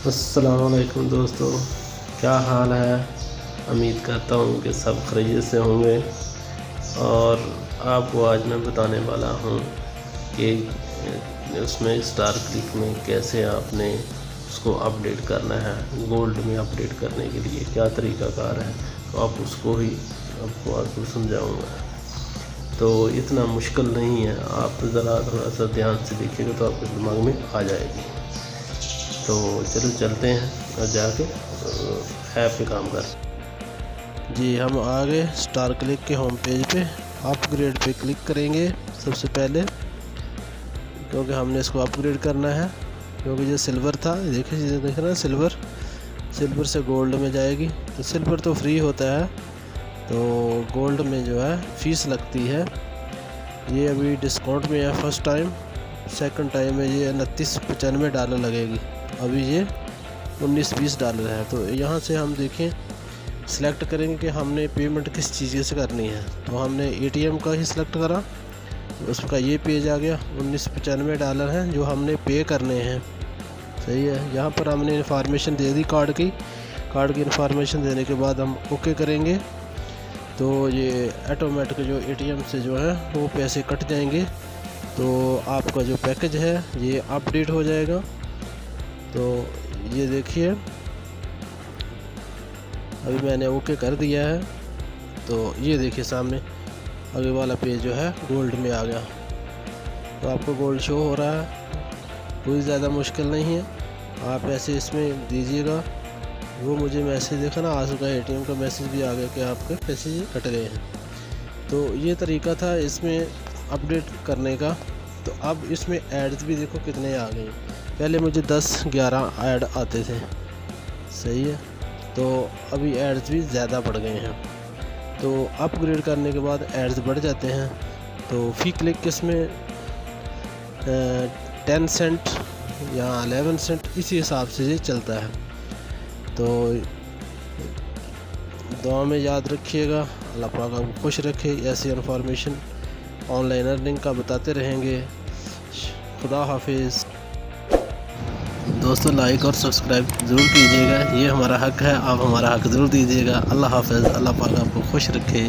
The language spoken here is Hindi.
अस्सलाम वालेकुम दोस्तों, क्या हाल है। उम्मीद करता हूँ कि सब खैरियत से होंगे। और आपको आज मैं बताने वाला हूँ कि उसमें स्टार क्लिक में कैसे आपने उसको अपडेट करना है। गोल्ड में अपडेट करने के लिए क्या तरीक़ाकार है, तो आप उसको ही आपको आज समझाऊँगा। तो इतना मुश्किल नहीं है, आप ज़रा थोड़ा सा ध्यान से देखिएगा तो आपके दिमाग में आ जाएगी। तो चलो चलते हैं और जाके ऐप पे काम कर। जी हम आ गए स्टार क्लिक के होम पेज पे। अपग्रेड पे क्लिक करेंगे सबसे पहले, क्योंकि हमने इसको अपग्रेड करना है। क्योंकि जो सिल्वर था, देखिए देख रहे हैं सिल्वर से गोल्ड में जाएगी। तो सिल्वर तो फ्री होता है, तो गोल्ड में जो है फ़ीस लगती है। ये अभी डिस्काउंट में है फर्स्ट टाइम, सेकंड टाइम में ये $29.95 लगेगी। अभी ये $19-20 है। तो यहाँ से हम देखें सिलेक्ट करेंगे कि हमने पेमेंट किस चीज़ से करनी है। तो हमने ATM का ही सिलेक्ट करा, उसका ये पेज आ गया। $19.95 है जो हमने पे करने हैं। सही है, यहाँ पर हमने इन्फॉर्मेशन दे दी कार्ड की इन्फॉर्मेशन देने के बाद हम ओके करेंगे। तो ये ऑटोमेटिक जो ATM से जो है वो पैसे कट जाएंगे। तो आपका जो पैकेज है ये अपडेट हो जाएगा। तो ये देखिए अभी मैंने ओके कर दिया है। तो ये देखिए सामने आगे वाला पेज जो है गोल्ड में आ गया। तो आपको गोल्ड शो हो रहा है, कोई ज़्यादा मुश्किल नहीं है। आप ऐसे इसमें दीजिएगा। वो मुझे मैसेज देखा ना आ चुका है, ATM का मैसेज भी आ गया कि आपके पैसे ये कट गए हैं। तो ये तरीका था इसमें अपडेट करने का। तो अब इसमें एड्स भी देखो कितने आ गए। पहले मुझे 10-11 ऐड आते थे, सही है। तो अभी एड्स भी ज़्यादा बढ़ गए हैं। तो अपग्रेड करने के बाद एड्स बढ़ जाते हैं। तो फी क्लिक इसमें 10 सेंट या 11 सेंट इसी हिसाब से ये चलता है। तो दुआ में याद रखिएगा, अल्लाह पाक आपको खुश रखे। ऐसी इन्फॉर्मेशन ऑनलाइन अर्निंग का बताते रहेंगे। खुदा हाफिज़। दोस्तों लाइक और सब्सक्राइब ज़रूर कीजिएगा, ये हमारा हक है। आप हमारा हक ज़रूर दीजिएगा। अल्लाह हाफिज़, अल्लाह पाक आपको खुश रखे।